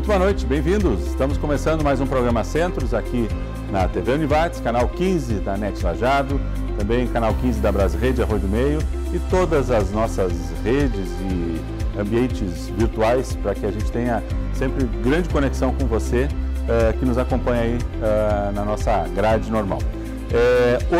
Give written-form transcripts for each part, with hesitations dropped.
Muito boa noite, bem-vindos. Estamos começando mais um programa Centros aqui na TV Univates, canal 15 da NET Lajeado, também canal 15 da Brasrede Arroio do Meio e todas as nossas redes e ambientes virtuais para que a gente tenha sempre grande conexão com você que nos acompanha aí na nossa grade normal.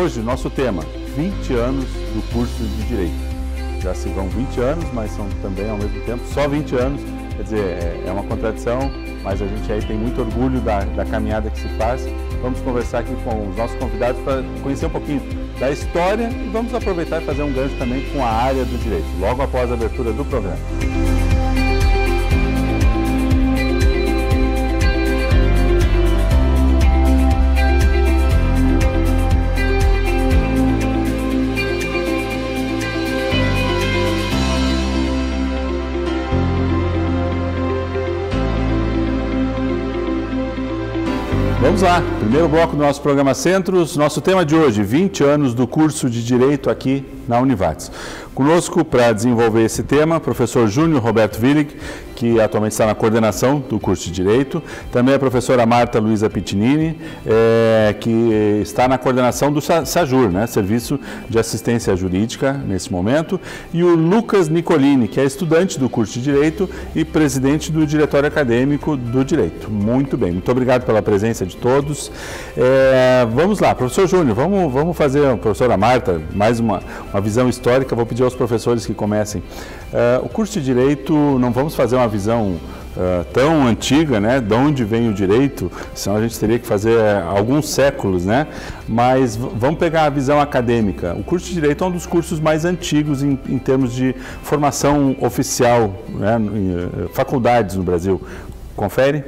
Hoje, nosso tema, 20 anos do curso de Direito. Já se vão 20 anos, mas são também ao mesmo tempo só 20 anos. Quer dizer, é uma contradição, mas a gente aí tem muito orgulho da caminhada que se faz. Vamos conversar aqui com os nossos convidados para conhecer um pouquinho da história e vamos aproveitar e fazer um gancho também com a área do direito, logo após a abertura do programa. Vamos lá, primeiro bloco do nosso programa Centros, nosso tema de hoje, 20 anos do curso de Direito aqui na Univates. Conosco, para desenvolver esse tema, o professor Júnior Roberto Willig, que atualmente está na coordenação do curso de Direito, também a professora Marta Luiza Pittinini, que está na coordenação do SAJUR, né, Serviço de Assistência Jurídica, nesse momento, e o Lucas Nicolini, que é estudante do curso de Direito e presidente do Diretório Acadêmico do Direito. Muito bem, muito obrigado pela presença de todos. Vamos lá, professor Júnior, vamos fazer, professora Marta, mais uma visão histórica. Vou pedir aos professores que comecem. O curso de Direito, não vamos fazer uma visão tão antiga, né, de onde vem o direito, senão a gente teria que fazer alguns séculos, né, mas vamos pegar a visão acadêmica. O curso de Direito é um dos cursos mais antigos em termos de formação oficial, né, faculdades no Brasil. Confere?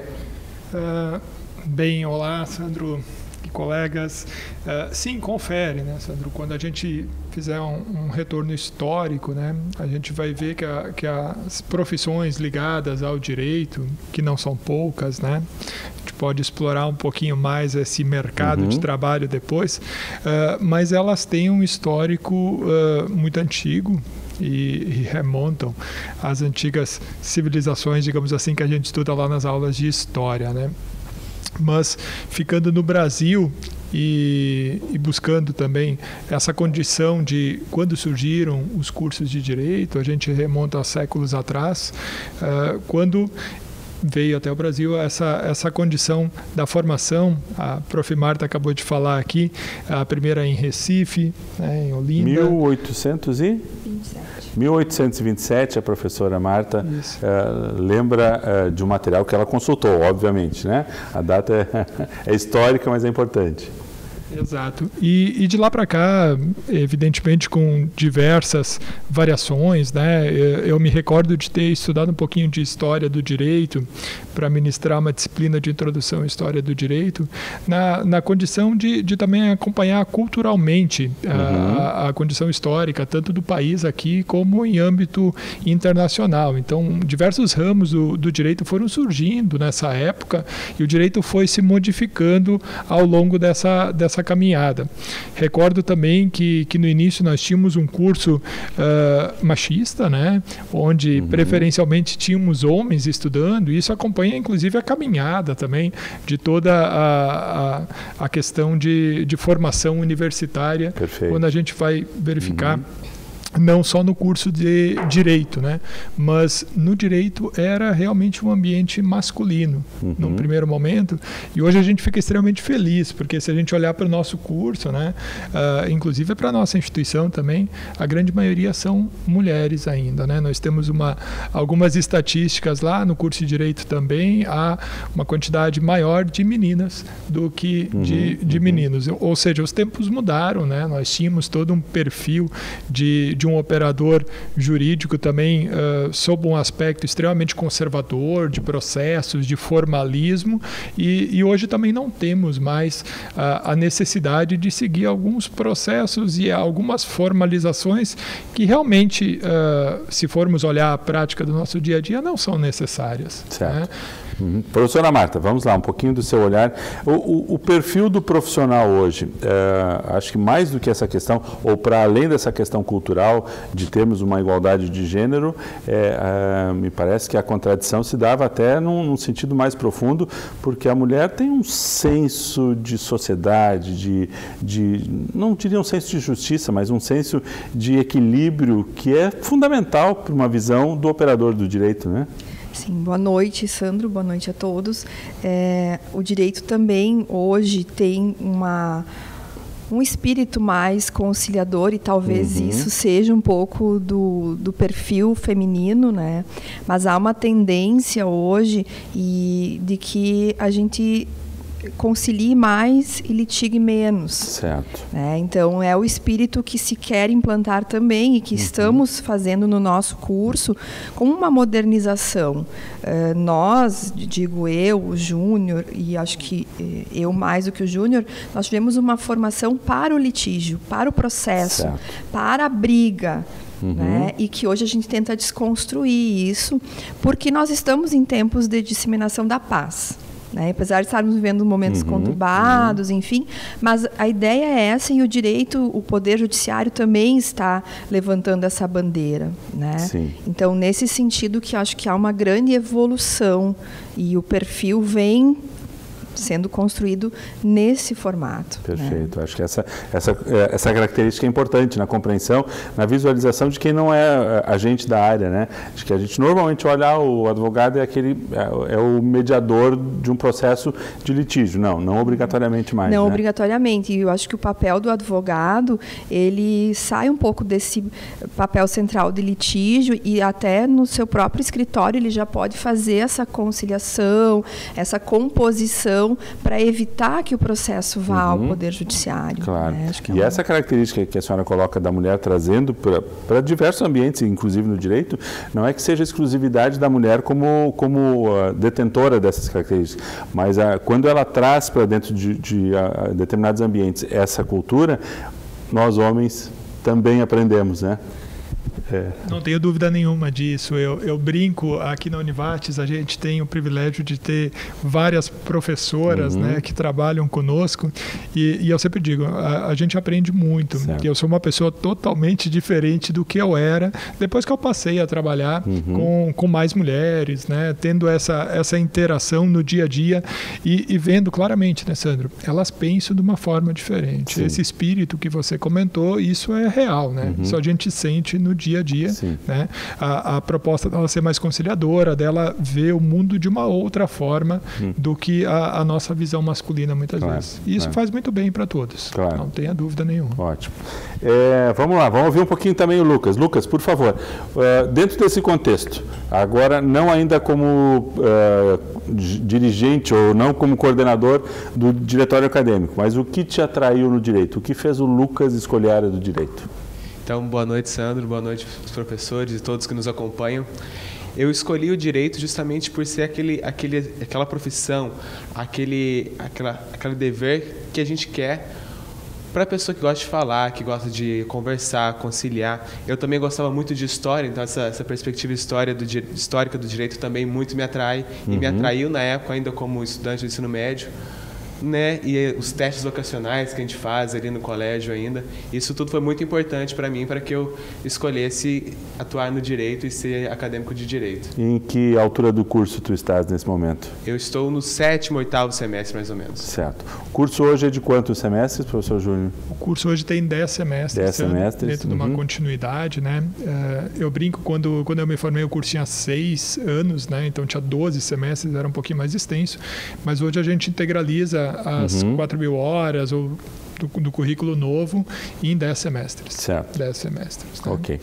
Bem, olá, Sandro e colegas. Sim, confere, né, Sandro? Quando a gente fizer um retorno histórico, né, a gente vai ver que as profissões ligadas ao direito, que não são poucas, né, a gente pode explorar um pouquinho mais esse mercado de trabalho depois, mas elas têm um histórico muito antigo, e remontam às antigas civilizações, digamos assim, que a gente estuda lá nas aulas de história, né? Mas ficando no Brasil e buscando também essa condição de quando surgiram os cursos de direito, a gente remonta a séculos atrás, quando veio até o Brasil essa condição da formação. A prof. Marta acabou de falar aqui, a primeira em Recife, né, em Olinda. 1827, a professora Marta lembra de um material que ela consultou, obviamente, né? A data é histórica, mas é importante. Exato. E de lá para cá, evidentemente com diversas variações, né? Eu me recordo de ter estudado um pouquinho de História do Direito para ministrar uma disciplina de Introdução à História do Direito, na condição de também acompanhar culturalmente a condição histórica, tanto do país aqui como em âmbito internacional. Então, diversos ramos do direito foram surgindo nessa época e o direito foi se modificando ao longo dessa caminhada. Recordo também que no início nós tínhamos um curso machista, né, onde preferencialmente tínhamos homens estudando, e isso acompanha inclusive a caminhada também de toda a questão de formação universitária. Perfeito. Quando a gente vai verificar não só no curso de Direito, né, mas no Direito era realmente um ambiente masculino num primeiro momento, e hoje a gente fica extremamente feliz, porque se a gente olhar para o nosso curso, né, inclusive para a nossa instituição também, a grande maioria são mulheres ainda, né? Nós temos algumas estatísticas lá no curso de Direito também, há uma quantidade maior de meninas do que de meninos, ou seja, os tempos mudaram, né? Nós tínhamos todo um perfil de um operador jurídico também sob um aspecto extremamente conservador, de processos, de formalismo, e hoje também não temos mais a necessidade de seguir alguns processos e algumas formalizações que realmente, se formos olhar a prática do nosso dia a dia, não são necessárias. Certo. Né? Professora Marta, vamos lá, um pouquinho do seu olhar. O perfil do profissional hoje, acho que mais do que essa questão, ou para além dessa questão cultural, fundamental de termos uma igualdade de gênero, me parece que a contradição se dava até num sentido mais profundo, porque a mulher tem um senso de sociedade, não diria um senso de justiça, mas um senso de equilíbrio que é fundamental para uma visão do operador do direito, né? Sim, boa noite, Sandro, boa noite a todos. O direito também hoje tem um espírito mais conciliador e talvez isso seja um pouco do perfil feminino, né? Mas há uma tendência hoje de que a gente concilie mais e litigue menos. Certo. Então, é o espírito que se quer implantar também e que estamos fazendo no nosso curso como uma modernização. Nós, digo eu, o Júnior, e acho que eu mais do que o Júnior, nós tivemos uma formação para o litígio, para o processo, certo, para a briga. E que hoje a gente tenta desconstruir isso, porque nós estamos em tempos de disseminação da paz. Apesar de estarmos vivendo momentos conturbados, enfim, mas a ideia é essa, e o direito, o Poder Judiciário também está levantando essa bandeira, né? Sim. Então, nesse sentido que acho que há uma grande evolução e o perfil vem sendo construído nesse formato. Perfeito. Acho que essa característica é importante na compreensão, na visualização de quem não é agente da área, né? Acho que a gente normalmente olha o advogado é o mediador de um processo de litígio. Não obrigatoriamente mais. Não, né? obrigatoriamente. E eu acho que o papel do advogado, ele sai um pouco desse papel central de litígio e até no seu próprio escritório ele já pode fazer essa conciliação, essa composição para evitar que o processo vá ao Poder Judiciário. Claro. Acho que essa característica que a senhora coloca da mulher trazendo para diversos ambientes, inclusive no direito, não é que seja exclusividade da mulher como detentora dessas características, mas quando ela traz para dentro de determinados ambientes essa cultura, nós homens também aprendemos, né? Não tenho dúvida nenhuma disso. Eu brinco, aqui na Univates a gente tem o privilégio de ter várias professoras, né, que trabalham conosco e eu sempre digo, a gente aprende muito. Eu sou uma pessoa totalmente diferente do que eu era depois que eu passei a trabalhar com mais mulheres, né, tendo essa interação no dia a dia e vendo claramente, né, Sandro, elas pensam de uma forma diferente. Sim. Esse espírito que você comentou, isso é real, né? Isso a gente sente no dia a dia, né? A proposta dela ser mais conciliadora, dela ver o mundo de uma outra forma do que a nossa visão masculina muitas vezes. E isso faz muito bem para todos, não tenha dúvida nenhuma. Ótimo. Vamos lá, vamos ouvir um pouquinho também o Lucas. Lucas, por favor, dentro desse contexto, agora não ainda como dirigente ou não como coordenador do diretório acadêmico, mas o que te atraiu no direito? O que fez o Lucas escolher a área do direito? Então, boa noite, Sandro, boa noite aos professores e todos que nos acompanham. Eu escolhi o direito justamente por ser aquela profissão, aquele dever que a gente quer para a pessoa que gosta de falar, que gosta de conversar, conciliar. Eu também gostava muito de história, então essa perspectiva histórica do direito também muito me atrai e me atraiu na época ainda como estudante do ensino médio. Né? E os testes vocacionais que a gente faz ali no colégio ainda, isso tudo foi muito importante para mim, para que eu escolhesse atuar no direito e ser acadêmico de direito. E em que altura do curso tu estás nesse momento? Eu estou no 7º, 8º semestre, mais ou menos. Certo. O curso hoje é de quantos semestres, professor Júnior? O curso hoje tem 10 semestres. 10 semestres. Dentro de uma continuidade, né? Eu brinco, quando eu me formei, o curso tinha 6 anos, né? Então tinha 12 semestres, era um pouquinho mais extenso, mas hoje a gente integraliza as 4.000 horas ou do currículo novo em 10 semestres. Certo. 10 semestres. Né? Ok.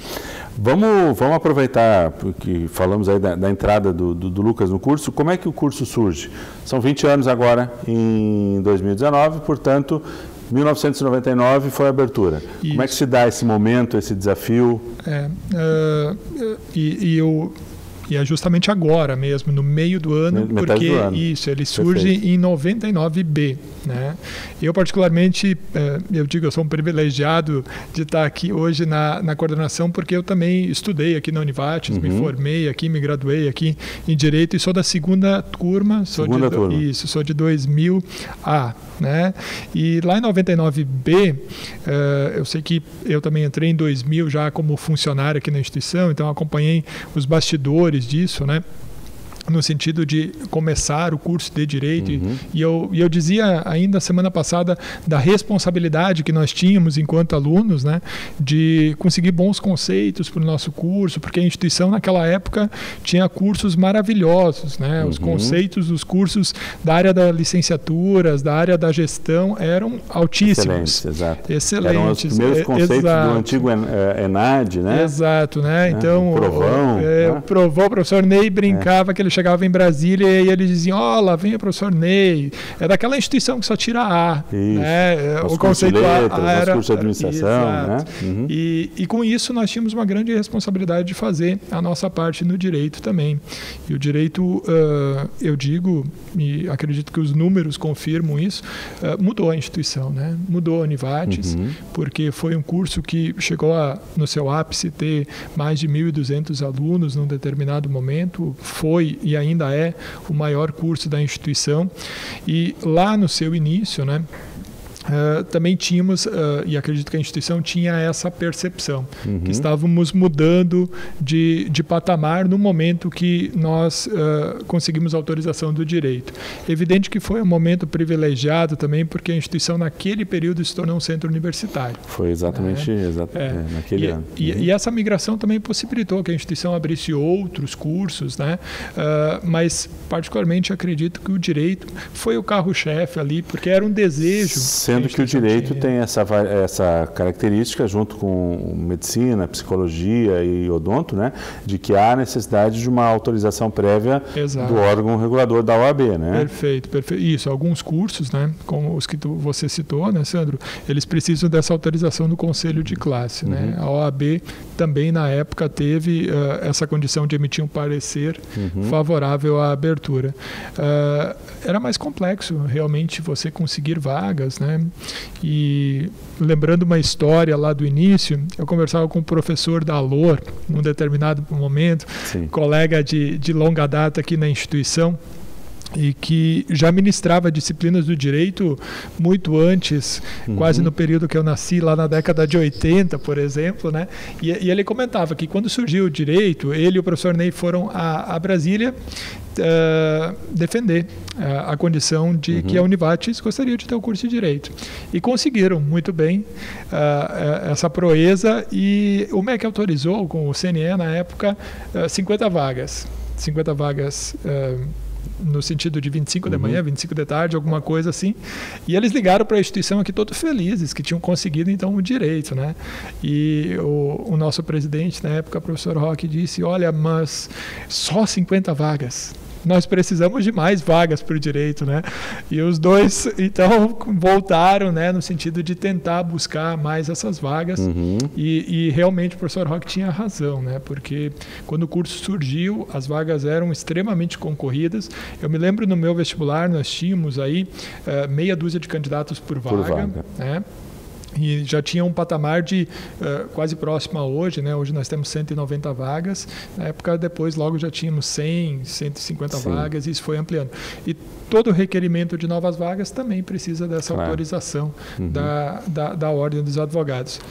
Vamos aproveitar, porque falamos aí da entrada do Lucas no curso. Como é que o curso surge? São 20 anos agora, em 2019, portanto, 1999 foi a abertura. Isso. Como é que se dá esse momento, esse desafio? E é justamente agora mesmo, no meio do ano, porque do ano. Isso, ele surge em 99B. Né? Eu, particularmente, eu sou um privilegiado de estar aqui hoje na coordenação, porque eu também estudei aqui na Univates, me formei aqui, me graduei aqui em Direito e sou da segunda turma, sou de 2000A. Né? E lá em 99B, eu sei que eu também entrei em 2000 já como funcionário aqui na instituição, então acompanhei os bastidores disso, né? No sentido de começar o curso de Direito. E eu dizia ainda semana passada da responsabilidade que nós tínhamos enquanto alunos, né, de conseguir bons conceitos para o nosso curso, porque a instituição naquela época tinha cursos maravilhosos, né? Os conceitos dos cursos da área da licenciaturas, da área da gestão eram altíssimos. Excelentes. Eram os primeiros conceitos do antigo ENAD, né? Exato, né? Então, o Provão, o professor Ney brincava que ele chegava em Brasília e eles diziam, lá vem o professor Ney, é daquela instituição que só tira A. Né? O conceito A era... Os cursos de administração. Né? E com isso nós tínhamos uma grande responsabilidade de fazer a nossa parte no direito também. E o direito, eu digo, e acredito que os números confirmam isso, mudou a instituição, né? Mudou a Univates, porque foi um curso que chegou no seu ápice ter mais de 1.200 alunos num determinado momento, foi e ainda é o maior curso da instituição. E lá no seu início, né, também tínhamos, e acredito que a instituição tinha essa percepção, que estávamos mudando de patamar no momento que nós conseguimos a autorização do direito. Evidente que foi um momento privilegiado também, porque a instituição naquele período se tornou um centro universitário. Foi exatamente naquele ano. E essa migração também possibilitou que a instituição abrisse outros cursos, né? Mas particularmente acredito que o direito foi o carro-chefe ali, porque era um desejo. Sendo que o direito tem essa característica, junto com medicina, psicologia e odonto, né, de que há necessidade de uma autorização prévia do órgão regulador da OAB. Né? Perfeito. Isso, alguns cursos, né, como os que você citou, né, Sandro, eles precisam dessa autorização do conselho de classe. Né? A OAB também, na época, teve essa condição de emitir um parecer favorável à abertura. Era mais complexo, realmente, você conseguir vagas, né? E lembrando uma história lá do início, eu conversava com o professor da Alor num determinado momento, colega de longa data aqui na instituição, e que já ministrava disciplinas do direito muito antes, quase no período que eu nasci, lá na década de 80, por exemplo, né? E ele comentava que quando surgiu o direito, ele e o professor Ney foram a Brasília defender a condição de que a Univates gostaria de ter o curso de Direito. E conseguiram muito bem essa proeza, e o MEC autorizou, com o CNE na época, 50 vagas. 50 vagas no sentido de 25 da manhã, 25 da tarde, alguma coisa assim. E eles ligaram para a instituição aqui todos felizes, que tinham conseguido então o direito, né? E o nosso presidente na época, o professor Roque, disse, olha, mas só 50 vagas. Nós precisamos de mais vagas para o direito, né? E os dois, então, voltaram, né, no sentido de tentar buscar mais essas vagas. E realmente o professor Roque tinha razão, né? Porque quando o curso surgiu, as vagas eram extremamente concorridas. Eu me lembro, no meu vestibular, nós tínhamos aí meia dúzia de candidatos por vaga. Né? E já tinha um patamar de quase próximo a hoje, né? Hoje nós temos 190 vagas. Na época, depois, logo já tínhamos 100, 150 vagas, e isso foi ampliando. E todo requerimento de novas vagas também precisa dessa autorização da Ordem dos Advogados.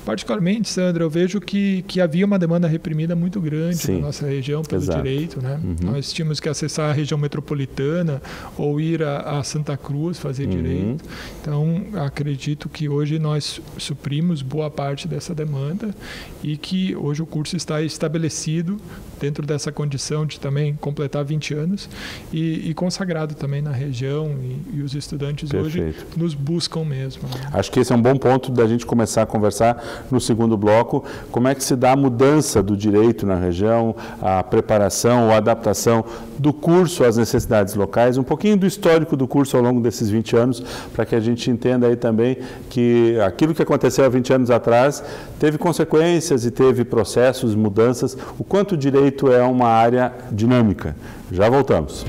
Particularmente, Sandra, eu vejo que havia uma demanda reprimida muito grande na nossa região pelo direito. Né? Nós tínhamos que acessar a região metropolitana ou ir a Santa Cruz fazer direito. Então, acredito que hoje nós suprimos boa parte dessa demanda e que hoje o curso está estabelecido dentro dessa condição de também completar 20 anos e consagrado também na região, e os estudantes hoje nos buscam mesmo. Né? Acho que esse é um bom ponto da gente começar a conversar no segundo bloco como é que se dá a mudança do direito na região, a preparação ou a adaptação do curso às necessidades locais, um pouquinho do histórico do curso ao longo desses 20 anos, para que a gente entenda aí também que aquilo que aconteceu há 20 anos atrás teve consequências e teve processos, mudanças, o quanto o direito é uma área dinâmica. Já voltamos.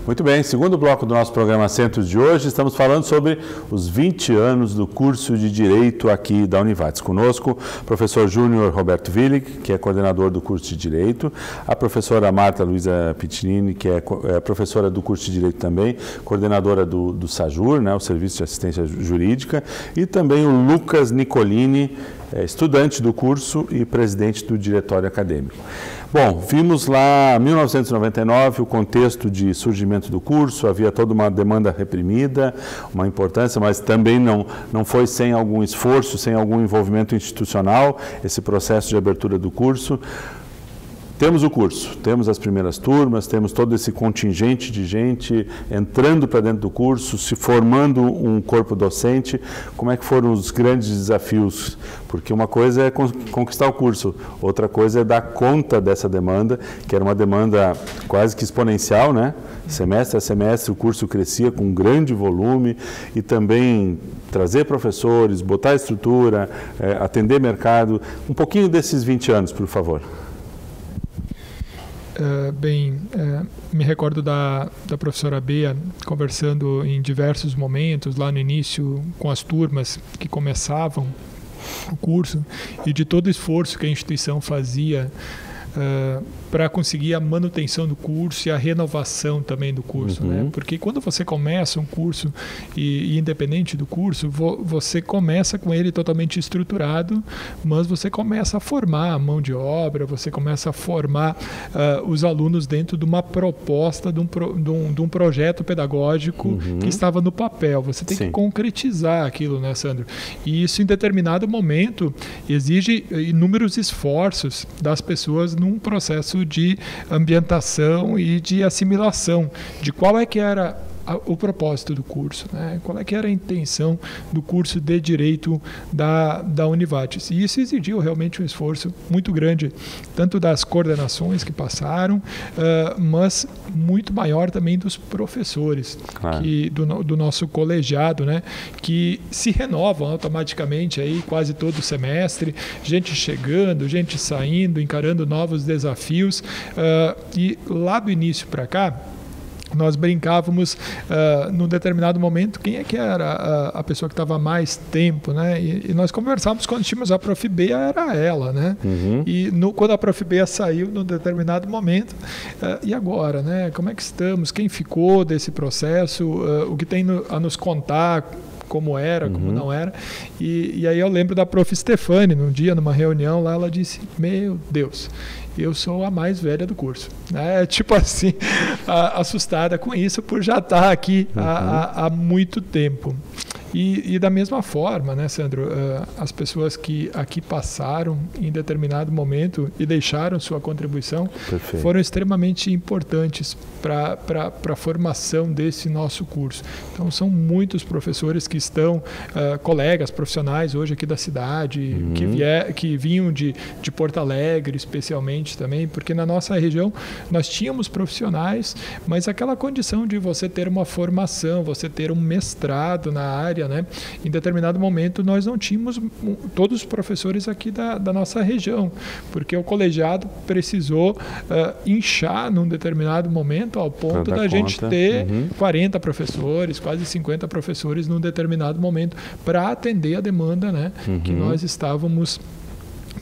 Muito bem, segundo bloco do nosso programa Centros de hoje, estamos falando sobre os 20 anos do curso de Direito aqui da Univates. Conosco, o professor Júnior Roberto Willig, que é coordenador do curso de Direito, a professora Marta Luiza Piccinini, que é professora do curso de Direito também, coordenadora do SAJUR, né, o Serviço de Assistência Jurídica, e também o Lucas Nicolini, estudante do curso e presidente do diretório acadêmico. Bom, vimos lá em 1999 o contexto de surgimento do curso, havia toda uma demanda reprimida, uma importância, mas também não foi sem algum esforço, sem algum envolvimento institucional, esse processo de abertura do curso. Temos o curso, temos as primeiras turmas, temos todo esse contingente de gente entrando para dentro do curso, se formando um corpo docente. Como é que foram os grandes desafios? Porque uma coisa é conquistar o curso, outra coisa é dar conta dessa demanda, que era uma demanda quase que exponencial, né? Semestre a semestre o curso crescia com um grande volume e também trazer professores, botar estrutura, atender mercado. Um pouquinho desses 20 anos, por favor. Me recordo da professora Bea conversando em diversos momentos, lá no início, com as turmas que começavam o curso, e de todo o esforço que a instituição fazia para conseguir a manutenção do curso e a renovação também do curso, né? Porque quando você começa um curso, e independente do curso, você começa com ele totalmente estruturado, mas você começa a formar a mão de obra, você começa a formar os alunos dentro de uma proposta, de um projeto pedagógico que estava no papel. Você tem que concretizar aquilo, né, Sandro? E isso, em determinado momento, exige inúmeros esforços das pessoas num processo de ambientação e de assimilação de qual é que era o propósito do curso, né? Qual é que era a intenção do curso de Direito da Univates. E isso exigiu realmente um esforço muito grande, tanto das coordenações que passaram, mas muito maior também dos professores, claro, do nosso colegiado, né? Que se renovam automaticamente aí quase todo semestre, gente chegando, gente saindo, encarando novos desafios, e lá do início para cá, nós brincávamos num determinado momento quem é que era a pessoa que estava mais tempo, né? E nós conversávamos quando tínhamos a Prof. Bea, era ela, né? E quando a Prof. Bea saiu num determinado momento, e agora, né? Como é que estamos? Quem ficou desse processo? O que tem a nos contar? Como era, como não era. E aí eu lembro da Prof. Stefani, num dia, numa reunião lá, ela disse: meu Deus, eu sou a mais velha do curso. Tipo assim, assustada com isso por já estar aqui há muito tempo. E da mesma forma, né, Sandro, as pessoas que aqui passaram em determinado momento e deixaram sua contribuição, perfeito, foram extremamente importantes para a formação desse nosso curso. Então, são muitos professores que estão, colegas profissionais hoje aqui da cidade, que vinham de Porto Alegre, especialmente também, porque na nossa região nós tínhamos profissionais, mas aquela condição de você ter uma formação, você ter um mestrado na área, né? Em determinado momento nós não tínhamos todos os professores aqui da nossa região, porque o colegiado precisou inchar num determinado momento ao ponto da gente ter 40 professores, quase 50 professores num determinado momento para atender a demanda, né, que nós estávamos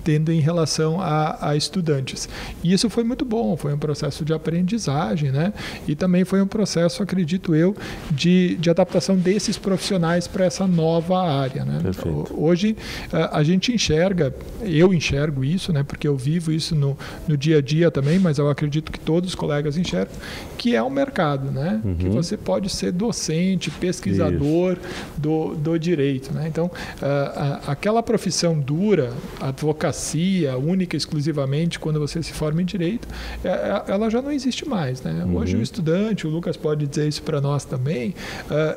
tendo em relação a estudantes. E isso foi muito bom, foi um processo de aprendizagem, né? E também foi um processo, acredito eu, de adaptação desses profissionais para essa nova área, né? Hoje a gente eu enxergo isso, né? Porque eu vivo isso no dia a dia também, mas eu acredito que todos os colegas enxergam, que é um mercado, né? Que você pode ser docente, pesquisador do direito, né? Então, aquela profissão dura, a advocacia advocacia única, exclusivamente, quando você se forma em direito, ela já não existe mais, né? Hoje o estudante, o Lucas pode dizer isso para nós também,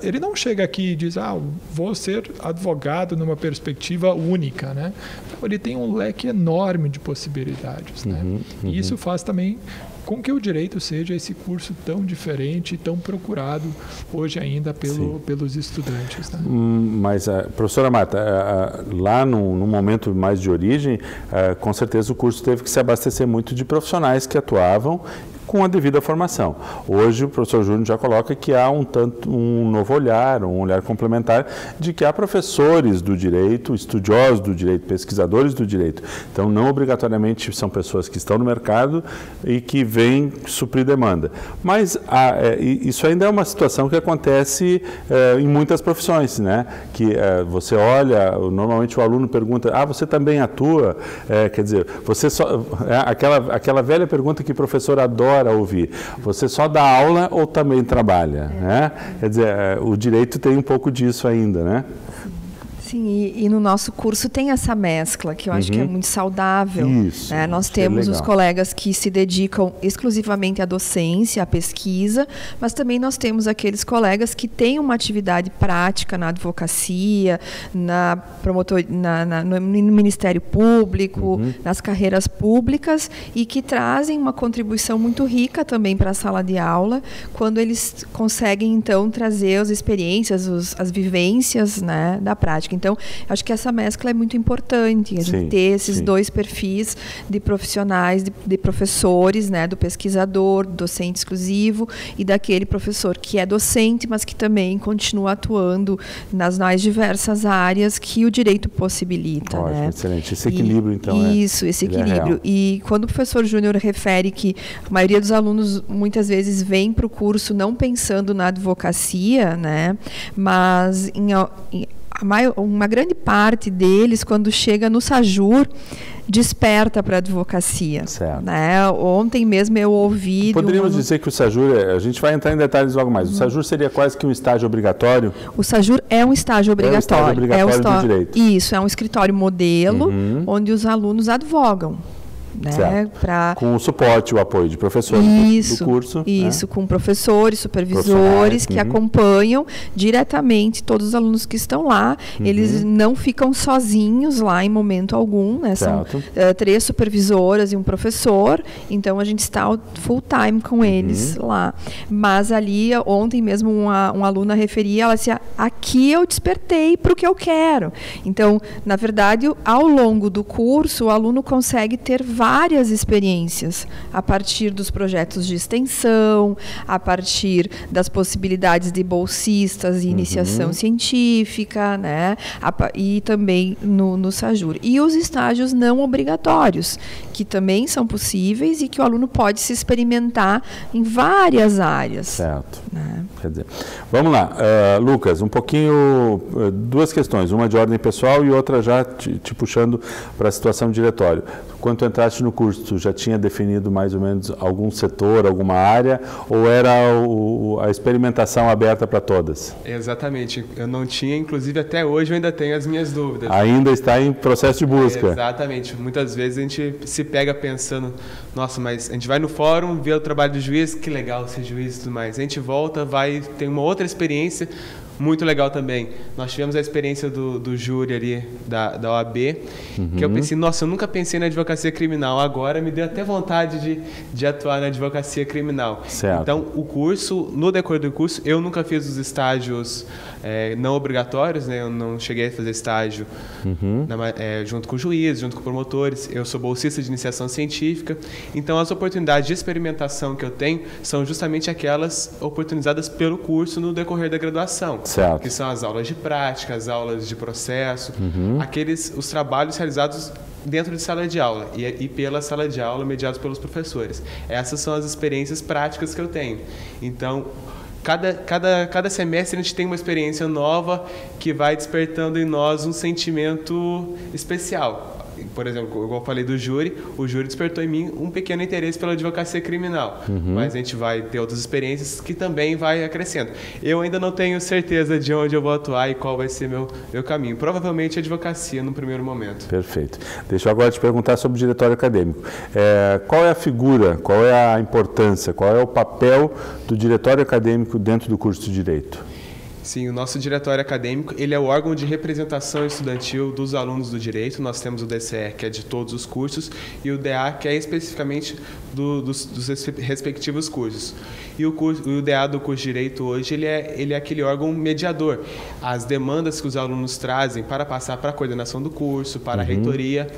ele não chega aqui e diz, vou ser advogado numa perspectiva única, né? Então, ele tem um leque enorme de possibilidades, né? E isso faz também com que o direito seja esse curso tão diferente e tão procurado hoje ainda pelos estudantes, né? Mas, professora Marta, lá no momento mais de origem, com certeza o curso teve que se abastecer muito de profissionais que atuavam com a devida formação. Hoje o professor Júnior já coloca que há um novo olhar, um olhar complementar de que há professores do direito, estudiosos do direito, pesquisadores do direito. Então, não obrigatoriamente são pessoas que estão no mercado e que vêm suprir demanda. Mas isso ainda é uma situação que acontece em muitas profissões, né? Que você olha, normalmente o aluno pergunta, você também atua? Quer dizer, você só... aquela velha pergunta que o professor adora ouvir. Você só dá aula ou também trabalha? Né? Quer dizer, o direito tem um pouco disso ainda, né? Sim, e no nosso curso tem essa mescla, que eu acho que é muito saudável. Isso, né? Nós temos os colegas que se dedicam exclusivamente à docência, à pesquisa, mas também nós temos aqueles colegas que têm uma atividade prática na advocacia, no Ministério Público, nas carreiras públicas, e que trazem uma contribuição muito rica também para a sala de aula, quando eles conseguem, então, trazer as experiências, as vivências, né, da prática. Então, acho que essa mescla é muito importante, a gente ter esses dois perfis de profissionais, de professores, né, do pesquisador, do docente exclusivo e daquele professor que é docente, mas que também continua atuando nas mais diversas áreas que o direito possibilita. Ótimo, né? Excelente. Esse equilíbrio, então, Isso, esse equilíbrio. E quando o professor Júnior refere que a maioria dos alunos muitas vezes vem para o curso não pensando na advocacia, né, mas uma grande parte deles, quando chega no SAJUR, desperta para a advocacia. Certo. Né? Ontem mesmo eu ouvi... Poderíamos dizer que o SAJUR, a gente vai entrar em detalhes logo mais, o SAJUR seria quase que um estágio obrigatório? O SAJUR é um estágio obrigatório. É um estágio obrigatório do direito. Isso, é um escritório modelo, onde os alunos advogam. Né, com o suporte, o apoio de professores do curso. Isso, com professores, supervisores que acompanham diretamente todos os alunos que estão lá. Eles não ficam sozinhos lá em momento algum, né? São 3 supervisoras e um professor, então a gente está full time com eles lá. Mas ali, ontem mesmo, uma aluna referia, ela disse, aqui eu despertei para o que eu quero. Então, na verdade, ao longo do curso, o aluno consegue ter várias experiências a partir dos projetos de extensão, a partir das possibilidades de bolsistas e iniciação científica, né? E também no SAJUR. E os estágios não obrigatórios, que também são possíveis e que o aluno pode se experimentar em várias áreas. Certo. Né? Quer dizer, vamos lá, Lucas, um pouquinho, 2 questões, uma de ordem pessoal e outra já te puxando para a situação do diretório. Quando tu entraste no curso, tu já tinha definido mais ou menos algum setor, alguma área, ou era a experimentação aberta para todas? Exatamente, eu não tinha, inclusive até hoje eu ainda tenho as minhas dúvidas. Ainda está em processo de busca. Exatamente, muitas vezes a gente se pega pensando, nossa, mas a gente vai no fórum, vê o trabalho do juiz, que legal ser juiz e tudo mais. A gente volta, vai, tem uma outra experiência, muito legal também. Nós tivemos a experiência do júri ali, da OAB, que eu pensei, nossa, eu nunca pensei na advocacia criminal, agora me deu até vontade de atuar na advocacia criminal. Certo. Então, o curso, no decorrer do curso, eu nunca fiz os estágios não obrigatórios, né? Eu não cheguei a fazer estágio junto com o juiz, junto com promotores, eu sou bolsista de iniciação científica, então as oportunidades de experimentação que eu tenho são justamente aquelas oportunizadas pelo curso no decorrer da graduação. Certo. Que são as aulas de prática, as aulas de processo, os trabalhos realizados dentro de sala de aula e pela sala de aula, mediados pelos professores. Essas são as experiências práticas que eu tenho. Então, cada semestre a gente tem uma experiência nova que vai despertando em nós um sentimento especial. por exemplo, igual eu falei do júri, o júri despertou em mim um pequeno interesse pela advocacia criminal, mas a gente vai ter outras experiências que também vai acrescendo. Eu ainda não tenho certeza de onde eu vou atuar e qual vai ser meu caminho. Provavelmente a advocacia no primeiro momento. Perfeito. Deixa eu agora te perguntar sobre o diretório acadêmico. Qual é a figura, qual é a importância, qual é o papel do diretório acadêmico dentro do curso de Direito? Sim, o nosso diretório acadêmico, ele é o órgão de representação estudantil dos alunos do direito. Nós temos o DCE, que é de todos os cursos, e o DA, que é especificamente dos respectivos cursos. E o DA do curso de Direito hoje, ele é aquele órgão mediador. As demandas que os alunos trazem para passar para a coordenação do curso, para a reitoria,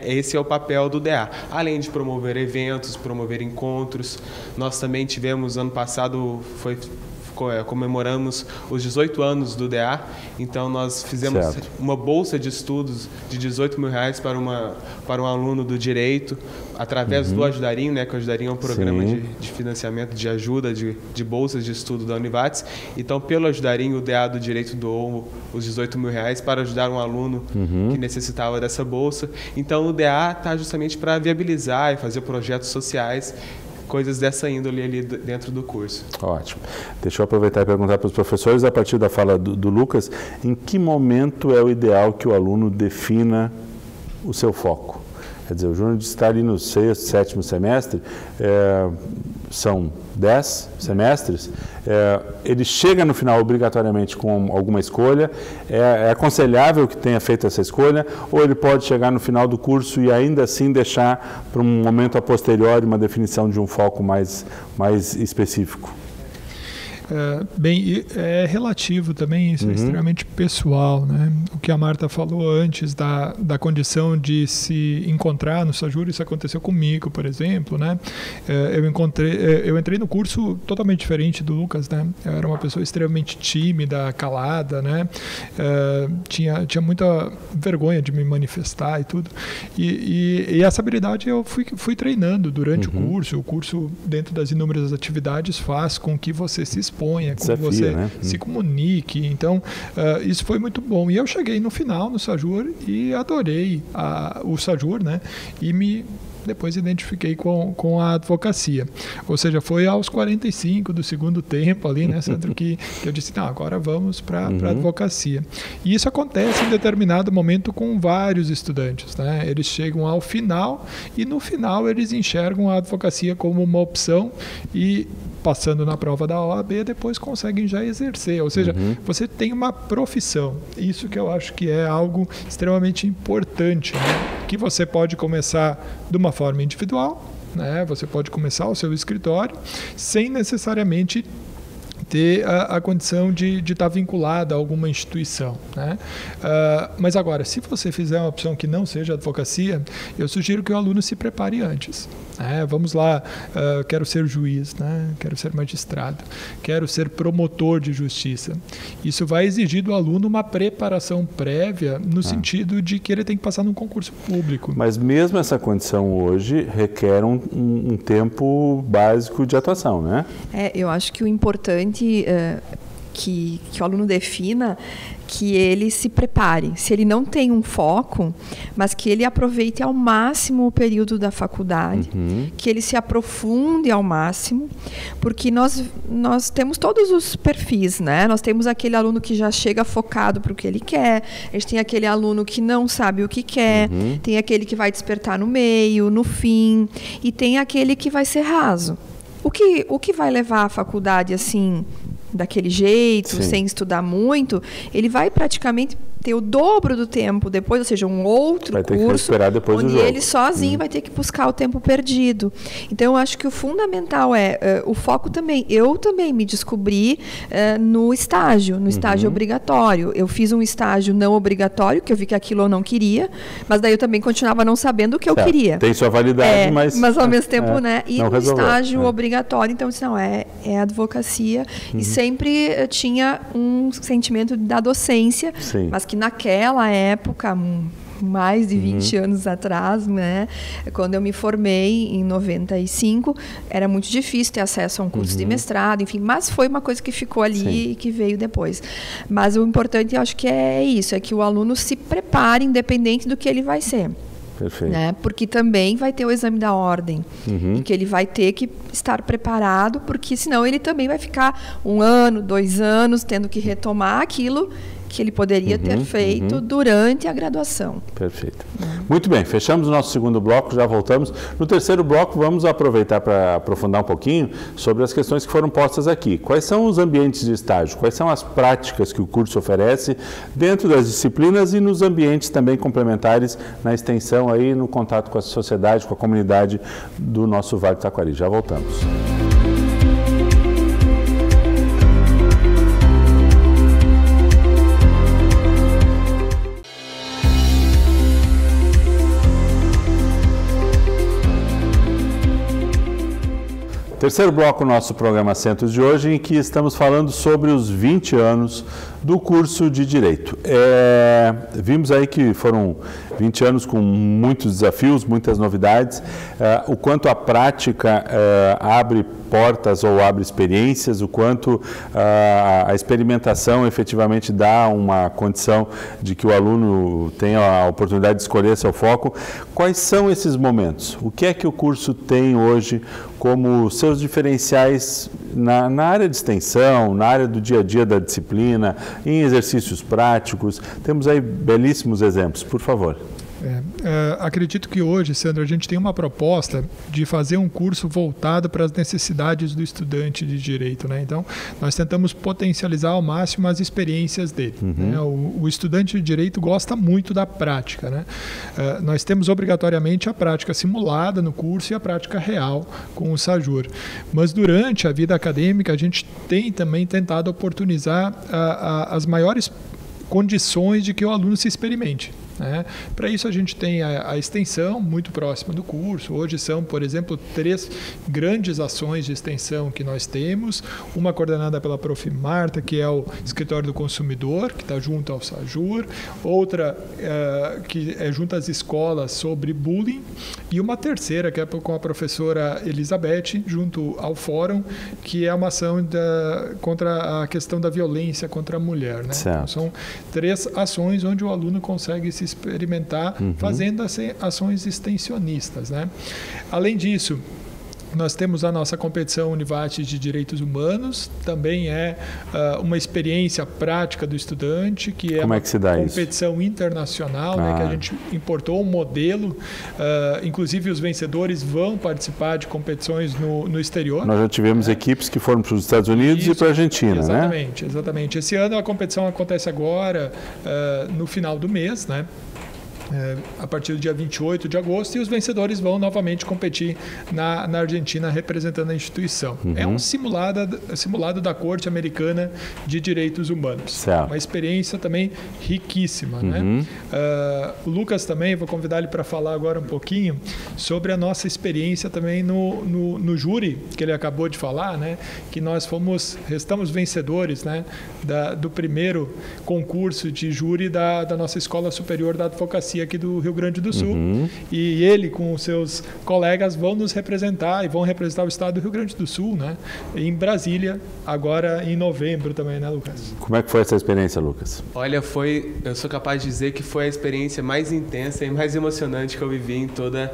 esse é o papel do DA. Além de promover eventos, promover encontros. Nós também tivemos, ano passado, comemoramos os 18 anos do DA, então nós fizemos uma bolsa de estudos de R$18 mil para um aluno do Direito, através do Ajudarinho, né, que o Ajudarinho é um programa de financiamento, de ajuda, de bolsas de estudo da Univates. Então, pelo Ajudarinho, o DA do Direito doou os R$18 mil para ajudar um aluno que necessitava dessa bolsa. Então, o DA está justamente para viabilizar e fazer projetos sociais, coisas dessa índole ali dentro do curso. Ótimo. Deixa eu aproveitar e perguntar para os professores, a partir da fala do Lucas, em que momento é o ideal que o aluno defina o seu foco? Quer dizer, o Júnior está ali no 6º, 7º semestre, são 10 semestres, ele chega no final obrigatoriamente com alguma escolha, é aconselhável que tenha feito essa escolha, ou ele pode chegar no final do curso e ainda assim deixar para um momento a posteriori uma definição de um foco mais específico? Bem, é relativo também, isso é extremamente pessoal, né? O que a Marta falou antes da condição de se encontrar no SAJUR, isso aconteceu comigo, por exemplo, né? Eu entrei no curso totalmente diferente do Lucas, né? Eu era uma pessoa extremamente tímida, calada, né? Tinha muita vergonha de me manifestar e tudo. E essa habilidade eu fui treinando durante o curso, dentro das inúmeras atividades, faz com que você se exponha, como você se comunique. Então, isso foi muito bom. E eu cheguei no final no SAJUR e adorei o SAJUR, né? E depois identifiquei com a advocacia. Ou seja, foi aos 45 do segundo tempo ali, né, Sandro, que eu disse, não, agora vamos para a advocacia. E isso acontece em determinado momento com vários estudantes, né? Eles chegam ao final e no final eles enxergam a advocacia como uma opção e passando na prova da OAB, depois conseguem já exercer. Ou seja, você tem uma profissão. Isso que eu acho que é algo extremamente importante, né? Que você pode começar de uma forma individual, né? Você pode começar o seu escritório sem necessariamente ter a condição de estar vinculada a alguma instituição, né? Mas agora, se você fizer uma opção que não seja advocacia, eu sugiro que o aluno se prepare antes. Vamos lá, quero ser juiz, né? Quero ser magistrado, quero ser promotor de justiça. Isso vai exigir do aluno uma preparação prévia no sentido de que ele tem que passar num concurso público. Mas mesmo essa condição hoje requer um tempo básico de atuação, né? Eu acho que o importante que o aluno defina, que ele se prepare. Se ele não tem um foco, mas que ele aproveite ao máximo o período da faculdade, que ele se aprofunde ao máximo, porque nós temos todos os perfis, né? Nós temos aquele aluno que já chega focado para o que ele quer, a gente tem aquele aluno que não sabe o que quer, tem aquele que vai despertar no meio, no fim, e tem aquele que vai ser raso. O que vai levar à faculdade assim, daquele jeito, sem estudar muito, ele vai praticamente ter o dobro do tempo depois, ou seja, um outro vai ter curso, que esperar depois onde do jogo. ele sozinho vai ter que buscar o tempo perdido. Então, eu acho que o fundamental é o foco também. Eu também me descobri no estágio obrigatório. Eu fiz um estágio não obrigatório, que eu vi que aquilo eu não queria, mas daí eu também continuava não sabendo o que eu queria. Tem sua validade, mas ao mesmo tempo, né? E no resolveu. Estágio obrigatório, então, não, é advocacia. E sempre tinha um sentimento da docência, mas que naquela época, mais de 20 anos atrás, né, quando eu me formei em 95, era muito difícil ter acesso a um curso de mestrado, enfim, mas foi uma coisa que ficou ali e que veio depois. Mas o importante, eu acho que é isso, é que o aluno se prepare independente do que ele vai ser. Perfeito. Né? Porque também vai ter o exame da ordem. E que ele vai ter que estar preparado, porque senão ele também vai ficar 1 ano, 2 anos, tendo que retomar aquilo que ele poderia ter feito durante a graduação. Perfeito. Muito bem, fechamos o nosso segundo bloco, já voltamos. No terceiro bloco, vamos aproveitar para aprofundar um pouquinho sobre as questões que foram postas aqui. Quais são os ambientes de estágio? Quais são as práticas que o curso oferece dentro das disciplinas e nos ambientes também complementares na extensão aí, no contato com a sociedade, com a comunidade do nosso Vale do Taquari. Já voltamos. Terceiro bloco do nosso programa Centros de hoje, em que estamos falando sobre os 20 anos do curso de Direito. Vimos aí que foram 20 anos com muitos desafios, muitas novidades, o quanto a prática abre portas ou abre experiências, o quanto a experimentação efetivamente dá uma condição de que o aluno tenha a oportunidade de escolher seu foco. Quais são esses momentos? O que é que o curso tem hoje como seus diferenciais na área de extensão, na área do dia a dia da disciplina, em exercícios práticos? Temos aí belíssimos exemplos, por favor. Acredito que hoje, Sandro, a gente tem uma proposta de fazer um curso voltado para as necessidades do estudante de Direito, né? Então, nós tentamos potencializar ao máximo as experiências dele. Né? O estudante de Direito gosta muito da prática, né? Nós temos obrigatoriamente a prática simulada no curso e a prática real com o SAJUR. Mas durante a vida acadêmica, a gente tem também tentado oportunizar as maiores condições de que o aluno se experimente. Para isso a gente tem a extensão muito próxima do curso. Hoje são, por exemplo, 3 grandes ações de extensão que nós temos. Uma coordenada pela Prof. Marta, que é o Escritório do Consumidor, que está junto ao SAJUR. Outra que é junto às escolas sobre bullying. E uma terceira, que é com a professora Elizabeth, junto ao Fórum, que é uma ação contra a questão da violência contra a mulher. Né? Então, são 3 ações onde o aluno consegue se experimentar fazendo ações extensionistas, né? Além disso, nós temos a nossa competição Univat de Direitos Humanos, também é uma experiência prática do estudante, que é uma competição internacional, né, que a gente importou um modelo, inclusive os vencedores vão participar de competições no exterior. Nós já tivemos equipes que foram para os Estados Unidos e para a Argentina, exatamente, né? Exatamente. Esse ano a competição acontece agora, no final do mês, né? A partir do dia 28 de agosto, e os vencedores vão novamente competir na Argentina representando a instituição. É um simulado da Corte Americana de Direitos Humanos. Certo. Uma experiência também riquíssima. Né? O Lucas também, vou convidar ele para falar agora um pouquinho sobre a nossa experiência também no júri, que ele acabou de falar, né? Que nós restamos vencedores, né? Do primeiro concurso de júri da nossa Escola Superior da Advocacia aqui do Rio Grande do Sul, e ele com os seus colegas vão nos representar e vão representar o estado do Rio Grande do Sul, né? Em Brasília, agora em novembro também, né, Lucas? Como é que foi essa experiência, Lucas? Olha, eu sou capaz de dizer que foi a experiência mais intensa e mais emocionante que eu vivi em toda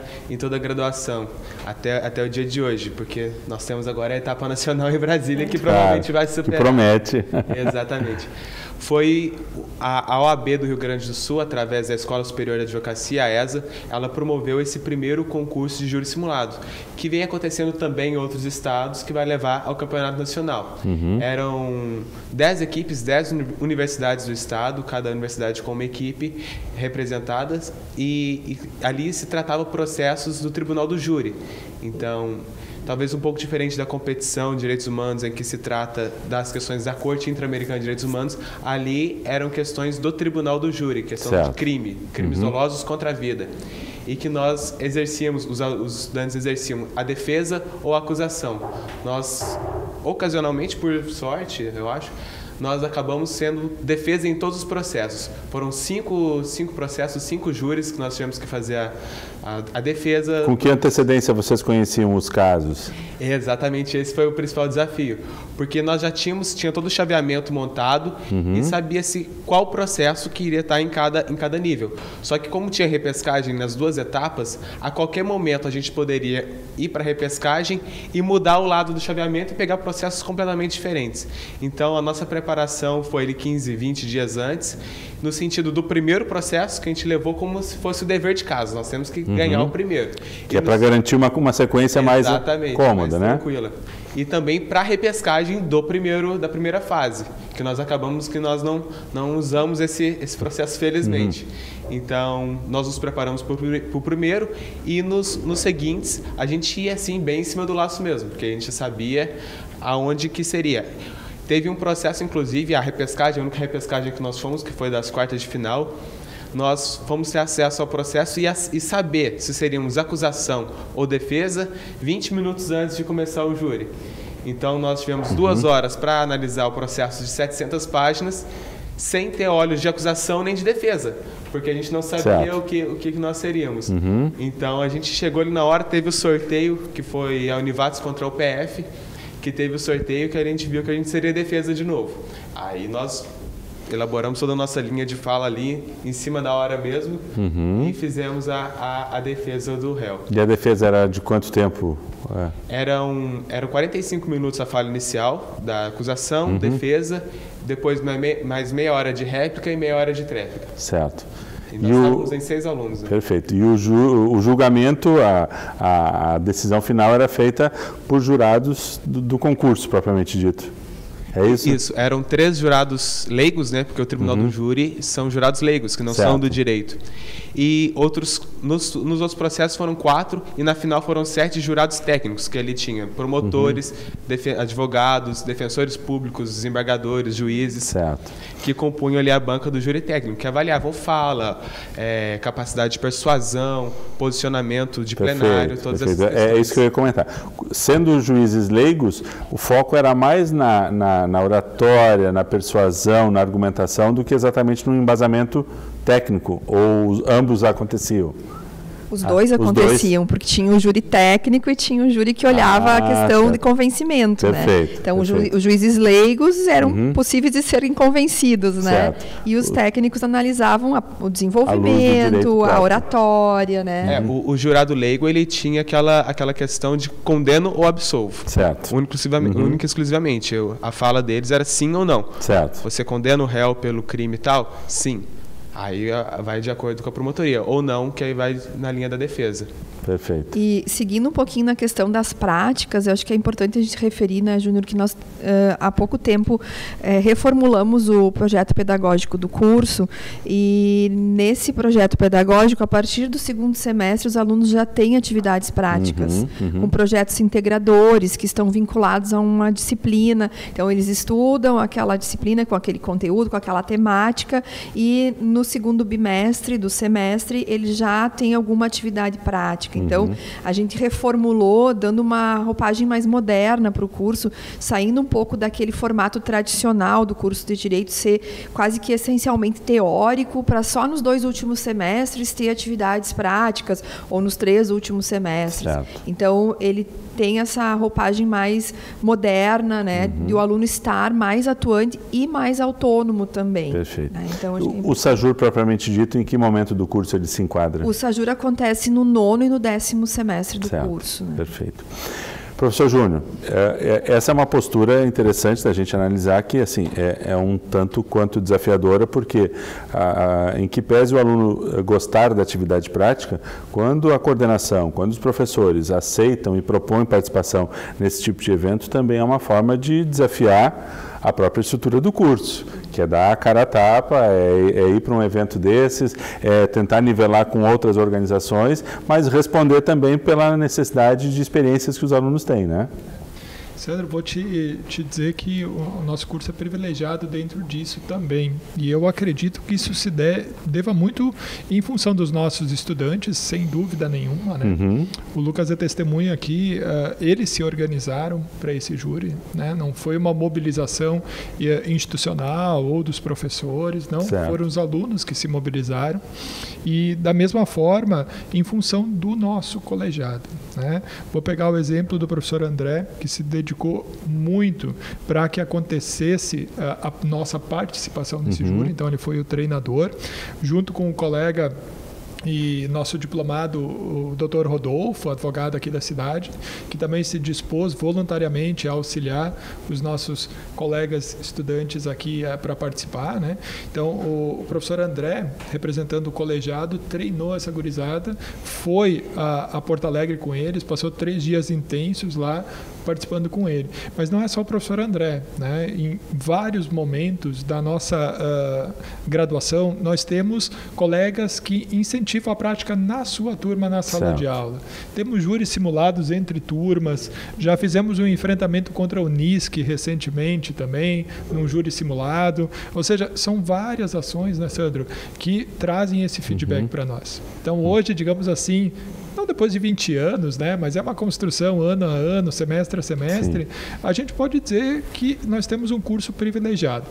a graduação, até o dia de hoje, porque nós temos agora a etapa nacional em Brasília, que provavelmente vai superar. Que promete. Exatamente. Foi a OAB do Rio Grande do Sul, através da Escola Superior de Advocacia, a ESA, ela promoveu esse primeiro concurso de júri simulado, que vem acontecendo também em outros estados, que vai levar ao Campeonato Nacional. Eram 10 equipes, 10 universidades do estado, cada universidade com uma equipe representadas, e ali se tratava processos do Tribunal do Júri. Então, talvez um pouco diferente da competição de direitos humanos, em que se trata das questões da Corte Interamericana de Direitos Humanos, ali eram questões do Tribunal do Júri, questão de crimes dolosos contra a vida. E que nós exercíamos, os estudantes exerciam a defesa ou a acusação. Nós, ocasionalmente, por sorte, eu acho, nós acabamos sendo defesa em todos os processos. Foram 5 processos, 5 júris que nós tivemos que fazer a defesa. Com que antecedência vocês conheciam os casos? Exatamente, esse foi o principal desafio. porque nós já tinha todo o chaveamento montado e sabia-se qual processo que iria estar em cada nível. Só que como tinha repescagem nas 2 etapas, a qualquer momento a gente poderia ir para a repescagem e mudar o lado do chaveamento e pegar processos completamente diferentes. Então, a nossa preparação foi 15, 20 dias antes, no sentido do primeiro processo, que a gente levou como se fosse o dever de casa. Nós temos que ganhar o primeiro. Que é para garantir uma sequência mais cômoda, né? Tranquila. E também para a repescagem da primeira fase, que nós acabamos que nós não usamos esse processo, felizmente. Então, nós nos preparamos para o primeiro e nos seguintes a gente ia assim bem em cima do laço mesmo, porque a gente sabia aonde que seria. Teve um processo, inclusive, a única repescagem que nós fomos, que foi das quartas de final, nós fomos ter acesso ao processo e saber se seríamos acusação ou defesa 20 minutos antes de começar o júri. Então, nós tivemos 2 horas para analisar o processo de 700 páginas, sem ter olhos de acusação nem de defesa, porque a gente não sabia o que nós seríamos. Então, a gente chegou ali na hora, teve o sorteio, que foi a Univates contra a UPF, que teve o sorteio que a gente viu que a gente seria defesa de novo. Aí nós elaboramos toda a nossa linha de fala ali, em cima da hora mesmo, e fizemos a defesa do réu. E a defesa era de quanto tempo? Eram 45 minutos a fala inicial da acusação, defesa, depois mais meia hora de réplica e meia hora de tréplica. Certo. E nós estávamos em 6 alunos. Né? Perfeito. E o julgamento, a decisão final era feita por jurados do concurso, propriamente dito. É isso? Isso. Eram 3 jurados leigos, né? Porque o tribunal do júri são jurados leigos, que não são do direito. E nos outros processos foram 4 e na final foram 7 jurados técnicos, que ali tinha promotores, advogados, defensores públicos, desembargadores, juízes, que compunham ali a banca do júri técnico, que avaliavam fala, capacidade de persuasão, posicionamento de plenário, todas essas questões. É isso que eu ia comentar. Sendo juízes leigos, o foco era mais na oratória, na persuasão, na argumentação, do que exatamente no embasamento técnico, ou ambos aconteciam? Os dois aconteciam, porque tinha o júri técnico e tinha o júri que olhava a questão de convencimento, né? Então, os juízes leigos eram possíveis de serem convencidos, né? E os técnicos analisavam o desenvolvimento, a oratória, né? O jurado leigo, ele tinha aquela questão de condeno ou absolvo. Única e exclusivamente. A fala deles era sim ou não. Você condena o réu pelo crime e tal? Sim. Aí vai de acordo com a promotoria, ou não, que aí vai na linha da defesa. Perfeito. E seguindo um pouquinho na questão das práticas, eu acho que é importante a gente referir, né, Júnior, que nós há pouco tempo reformulamos o projeto pedagógico do curso, e nesse projeto pedagógico, a partir do 2º semestre, os alunos já têm atividades práticas, com projetos integradores que estão vinculados a uma disciplina. Então, eles estudam aquela disciplina com aquele conteúdo, com aquela temática, e no 2º bimestre do semestre, eles já têm alguma atividade prática. Então, a gente reformulou, dando uma roupagem mais moderna para o curso, saindo um pouco daquele formato tradicional do curso de Direito, ser quase que essencialmente teórico, para só nos 2 últimos semestres ter atividades práticas, ou nos 3 últimos semestres. Então, ele tem essa roupagem mais moderna, né, de o aluno estar mais atuante e mais autônomo também. Perfeito. Né? Então, o SAJUR, propriamente dito, em que momento do curso ele se enquadra? O SAJUR acontece no 9º e no 10º semestre do curso. Né? Perfeito. Professor Júnior, essa é uma postura interessante da gente analisar, que assim, é um tanto quanto desafiadora, porque em que pese o aluno gostar da atividade prática, quando a coordenação, quando os professores aceitam e propõem participação nesse tipo de evento, também é uma forma de desafiar a própria estrutura do curso, que é dar a cara a tapa, é ir para um evento desses, é tentar nivelar com outras organizações, mas responder também pela necessidade de experiências que os alunos têm, né? Sandro, vou te dizer que o nosso curso é privilegiado dentro disso também. E eu acredito que isso se deva muito em função dos nossos estudantes, sem dúvida nenhuma, né? O Lucas é testemunha aqui, eles se organizaram para esse júri, né? Não foi uma mobilização institucional ou dos professores, não. Foram os alunos que se mobilizaram. E, da mesma forma, em função do nosso colegiado, né? Vou pegar o exemplo do professor André, que se dedicou dedicou muito para que acontecesse a nossa participação nesse júri. Então, ele foi o treinador, junto com o colega e nosso diplomado, o Dr. Rodolfo, advogado aqui da cidade, que também se dispôs voluntariamente a auxiliar os nossos colegas estudantes aqui para participar, né? Então, o professor André, representando o colegiado, treinou essa gurizada, foi a Porto Alegre com eles, passou 3 dias intensos lá, participando com ele. Mas não é só o professor André, né? Em vários momentos da nossa graduação, nós temos colegas que incentivam a prática na sua turma, na sala de aula. Temos júris simulados entre turmas, já fizemos um enfrentamento contra o NISC recentemente também, num júri simulado. Ou seja, são várias ações, né, Sandro, que trazem esse feedback para nós. Então, hoje, digamos assim, não depois de 20 anos, né, mas é uma construção ano a ano, semestre a semestre, a gente pode dizer que nós temos um curso privilegiado,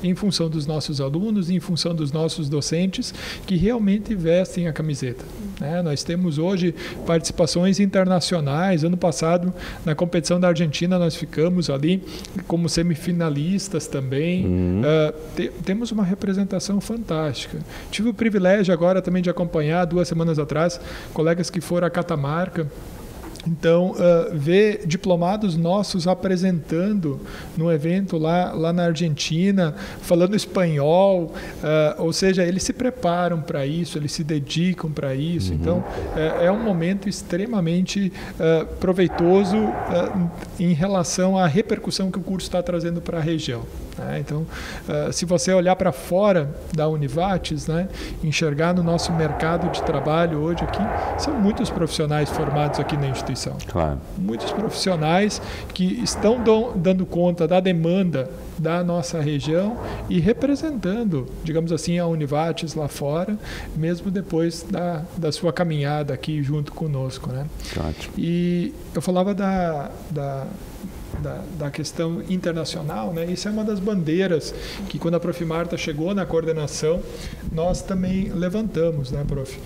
em função dos nossos alunos, em função dos nossos docentes, que realmente vestem a camiseta, né? Nós temos hoje participações internacionais. Ano passado, na competição da Argentina, nós ficamos ali como semifinalistas também. Temos uma representação fantástica. Tive o privilégio agora também de acompanhar, 2 semanas atrás, colegas que foram a Catamarca. Então, ver diplomados nossos apresentando no evento lá na Argentina, falando espanhol, ou seja, eles se preparam para isso, eles se dedicam para isso. Então, é um momento extremamente proveitoso em relação à repercussão que o curso está trazendo para a região. Então, se você olhar para fora da Univates, né, enxergar no nosso mercado de trabalho hoje aqui, são muitos profissionais formados aqui na instituição. Claro. Muitos profissionais que estão dando conta da demanda da nossa região e representando, digamos assim, a Univates lá fora, mesmo depois da sua caminhada aqui junto conosco, né? Ótimo. E eu falava da questão internacional, né? Isso é uma das bandeiras que, quando a Prof. Marta chegou na coordenação, nós também levantamos, né, Prof?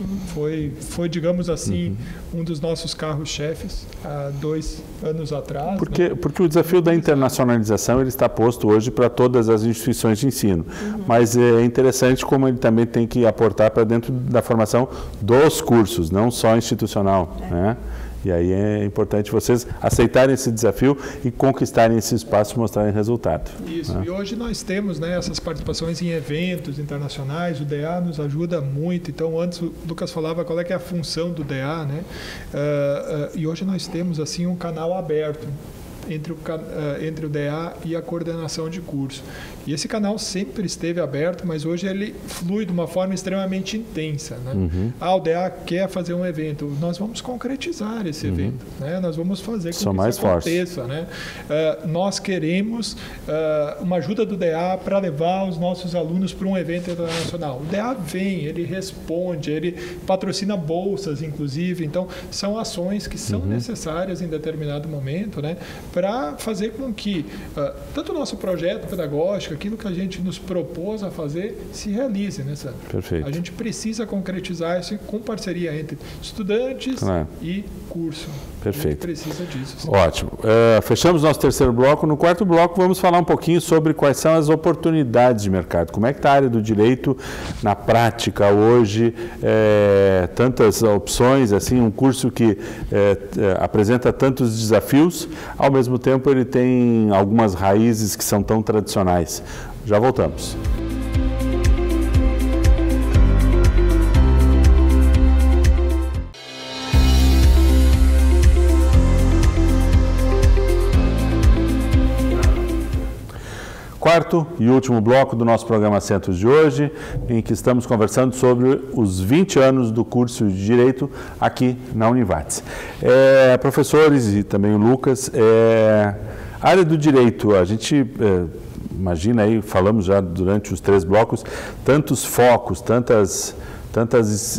Foi, digamos assim, um dos nossos carros-chefes há 2 anos atrás. Porque o desafio da internacionalização ele está posto hoje para todas as instituições de ensino, mas é interessante como ele também tem que aportar para dentro da formação dos cursos, não só institucional, né? E aí é importante vocês aceitarem esse desafio e conquistarem esse espaço e mostrarem resultado. Isso, né? E hoje nós temos, né, essas participações em eventos internacionais, o DA nos ajuda muito. Então, antes o Lucas falava qual é que é a função do DA, né? E hoje nós temos assim um canal aberto entre o DA e a coordenação de curso. E esse canal sempre esteve aberto, mas hoje ele flui de uma forma extremamente intensa, né? O DA quer fazer um evento, nós vamos concretizar esse evento, né? Nós vamos fazer com que isso aconteça, né? Nós queremos uma ajuda do DA para levar os nossos alunos para um evento internacional. O DA vem, ele responde, ele patrocina bolsas, inclusive. Então, são ações que são necessárias em determinado momento, né, para fazer com que tanto o nosso projeto pedagógico, aquilo que a gente nos propôs a fazer, se realize, né, Sandro? Perfeito. A gente precisa concretizar isso com parceria entre estudantes e curso. Perfeito. A gente precisa disso. Sim. Ótimo. Fechamos nosso 3º bloco. No 4º bloco, vamos falar um pouquinho sobre quais são as oportunidades de mercado. Como é que está a área do direito na prática hoje? Tantas opções, assim, um curso que apresenta tantos desafios, ao mesmo tempo ele tem algumas raízes que são tão tradicionais. Já voltamos. Quarto e último bloco do nosso programa Centros de hoje, em que estamos conversando sobre os 20 anos do curso de Direito aqui na Univates. Professores e também o Lucas, a área do direito, a gente imagina aí, falamos já durante os 3 blocos, tantos focos, tantas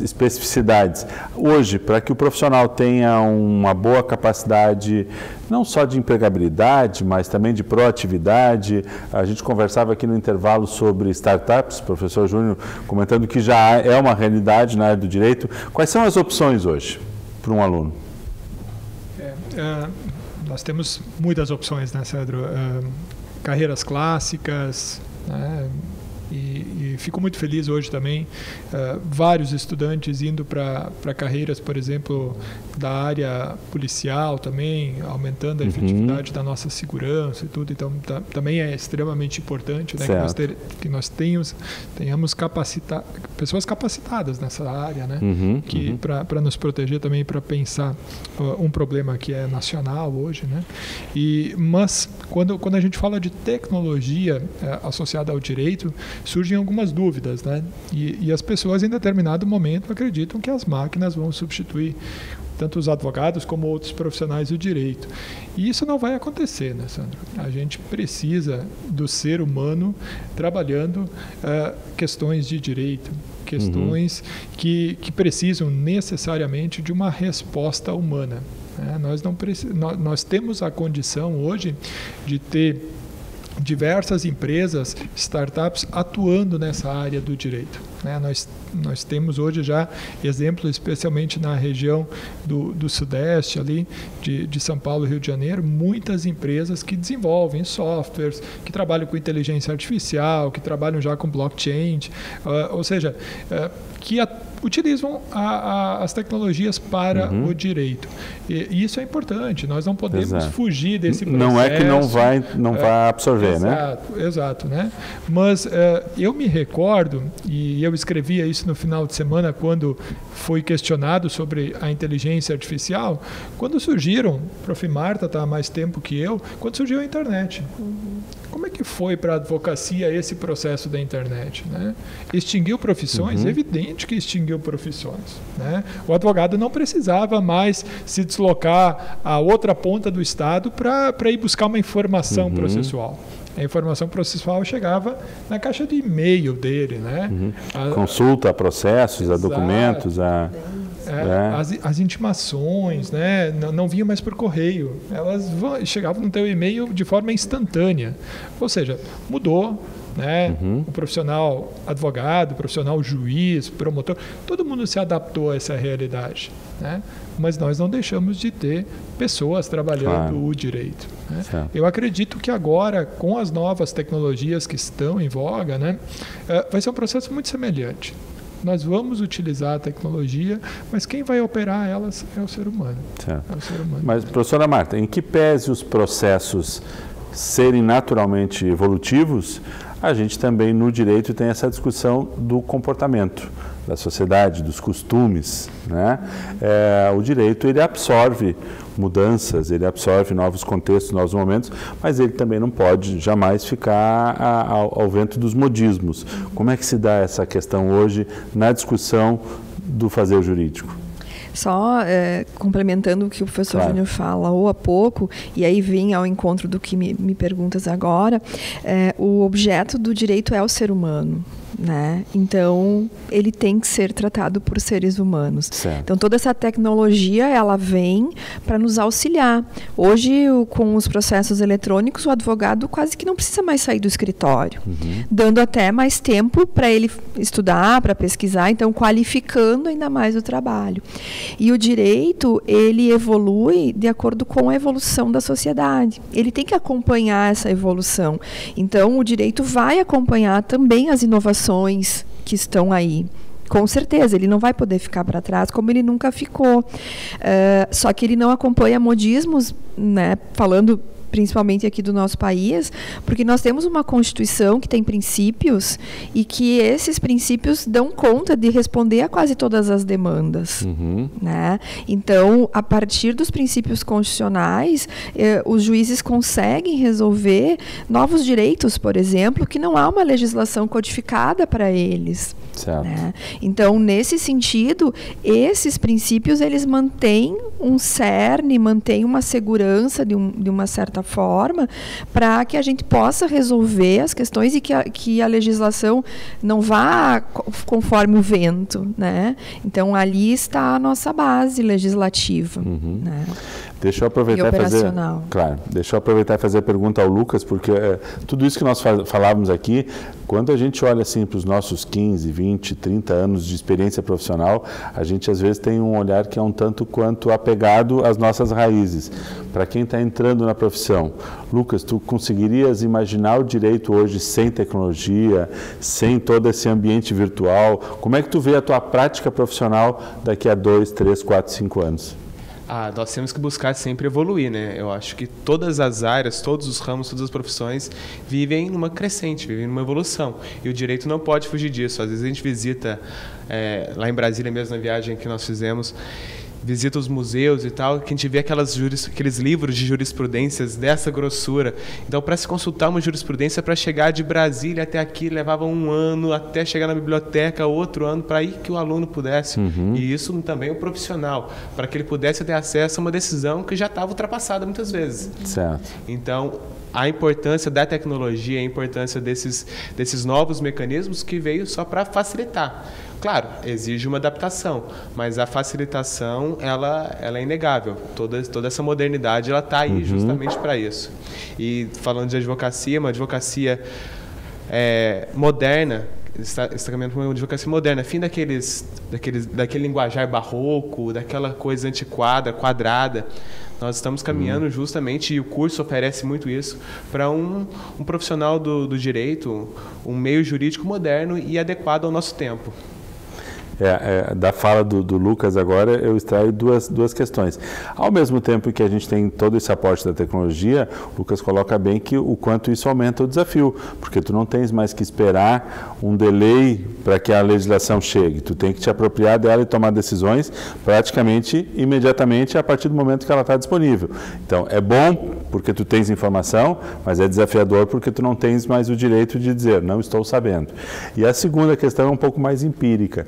especificidades. Hoje, para que o profissional tenha uma boa capacidade, não só de empregabilidade, mas também de proatividade, a gente conversava aqui no intervalo sobre startups, o professor Júnior comentando que já é uma realidade na área do direito. Quais são as opções hoje para um aluno? nós temos muitas opções, né, Sandro? Carreiras clássicas, né? E fico muito feliz hoje também, vários estudantes indo para carreiras, por exemplo, da área policial também, aumentando a efetividade da nossa segurança e tudo. Então, também é extremamente importante, né, que nós tenhamos pessoas capacitadas nessa área, né, para nos proteger também, para pensar um problema que é nacional hoje, né. Mas quando a gente fala de tecnologia associada ao direito, surgem algumas dúvidas, né? E as pessoas em determinado momento acreditam que as máquinas vão substituir tanto os advogados como outros profissionais do direito. E isso não vai acontecer, né, Sandro? A gente precisa do ser humano trabalhando questões de direito, questões que precisam necessariamente de uma resposta humana. Né? Nós temos a condição hoje de ter diversas empresas, startups atuando nessa área do direito. Né? Nós temos hoje já exemplos, especialmente na região do Sudeste, ali, de São Paulo e Rio de Janeiro, muitas empresas que desenvolvem softwares, que trabalham com inteligência artificial, que trabalham já com blockchain, ou seja, que utilizam as tecnologias para o direito. E isso é importante, nós não podemos fugir desse processo. Não é que não vai absorver, né? Exato, né? Mas eu me recordo, e eu escrevia isso no final de semana, quando foi questionado sobre a inteligência artificial, quando surgiram, a Prof. Marta está há mais tempo que eu, quando surgiu a internet. Como é que foi para a advocacia esse processo da internet? Né? Extinguiu profissões? Evidente que extinguiu profissões. Né? O advogado não precisava mais se deslocar à outra ponta do estado para ir buscar uma informação processual. A informação processual chegava na caixa de e-mail dele. Né? Consulta a processos, a documentos, as intimações, né, não vinham mais por correio, elas chegavam no teu e-mail de forma instantânea, ou seja, mudou, né? O profissional advogado, o profissional juiz, promotor, todo mundo se adaptou a essa realidade, né? Mas nós não deixamos de ter pessoas trabalhando o direito, né? Eu acredito que agora, com as novas tecnologias que estão em voga, né, vai ser um processo muito semelhante. Nós vamos utilizar a tecnologia, mas quem vai operar elas é o ser humano. É o ser humano. Mas, professora Marta, em que pese os processos serem naturalmente evolutivos, a gente também no direito tem essa discussão do comportamento da sociedade, dos costumes, né? O direito, ele absorve mudanças, ele absorve novos contextos, novos momentos, mas ele também não pode jamais ficar ao vento dos modismos. Como é que se dá essa questão hoje na discussão do fazer jurídico? Só complementando o que o professor Júnior falou há pouco, e aí vem ao encontro do que me perguntas agora, o objeto do direito é o ser humano. Né? Então, ele tem que ser tratado por seres humanos. Certo. Então, toda essa tecnologia, ela vem para nos auxiliar. Hoje, com os processos eletrônicos, o advogado quase que não precisa mais sair do escritório, dando até mais tempo para ele estudar, para pesquisar, então qualificando ainda mais o trabalho. E o direito, ele evolui de acordo com a evolução da sociedade. Ele tem que acompanhar essa evolução. Então, o direito vai acompanhar também as inovações que estão aí. Com certeza, ele não vai poder ficar para trás como ele nunca ficou. Só que ele não acompanha modismos, né, falando principalmente aqui do nosso país, porque nós temos uma Constituição que tem princípios e que esses princípios dão conta de responder a quase todas as demandas. Né? Então, a partir dos princípios constitucionais, os juízes conseguem resolver novos direitos, por exemplo, que não há uma legislação codificada para eles. Certo. Né? Então, nesse sentido, esses princípios, eles mantêm um cerne, mantêm uma segurança de uma certa forma, para que a gente possa resolver as questões e que a legislação não vá conforme o vento, né? Então, ali está a nossa base legislativa. Né? Deixa eu aproveitar e fazer a pergunta ao Lucas, porque tudo isso que nós falávamos aqui, quando a gente olha assim para os nossos 15, 20, 30 anos de experiência profissional, a gente às vezes tem um olhar que é um tanto quanto apegado às nossas raízes. Para quem está entrando na profissão, Lucas, tu conseguirias imaginar o direito hoje sem tecnologia, sem todo esse ambiente virtual? Como é que tu vê a tua prática profissional daqui a 2, 3, 4, 5 anos? Nós temos que buscar sempre evoluir, né? Eu acho que todas as áreas, todos os ramos, todas as profissões vivem numa crescente, vivem numa evolução. E o direito não pode fugir disso. Às vezes a gente visita, lá em Brasília mesmo, na viagem que nós fizemos, visita os museus e tal, que a gente vê aqueles livros de jurisprudências dessa grossura. Então, para se consultar uma jurisprudência, para chegar de Brasília até aqui, levava 1 ano, até chegar na biblioteca, outro ano, para ir que o aluno pudesse. E isso também o profissional, para que ele pudesse ter acesso a uma decisão que já estava ultrapassada muitas vezes. Certo. Então, a importância da tecnologia, a importância desses novos mecanismos que veio só para facilitar. Claro, exige uma adaptação, mas a facilitação ela é inegável. Toda essa modernidade ela está aí justamente para isso. E falando de advocacia, uma advocacia moderna, está caminhando para uma advocacia moderna, fim daquele linguajar barroco, daquela coisa antiquada, quadrada. Nós estamos caminhando justamente, e o curso oferece muito isso, para um profissional do direito, um meio jurídico moderno e adequado ao nosso tempo. Da fala do Lucas agora, eu extraio duas questões. Ao mesmo tempo que a gente tem todo esse aporte da tecnologia, o Lucas coloca bem que o quanto isso aumenta o desafio, porque tu não tens mais que esperar um delay para que a legislação chegue. Tu tem que te apropriar dela e tomar decisões praticamente imediatamente a partir do momento que ela está disponível. Então, é bom porque tu tens informação, mas é desafiador porque tu não tens mais o direito de dizer, não estou sabendo. E a segunda questão é um pouco mais empírica.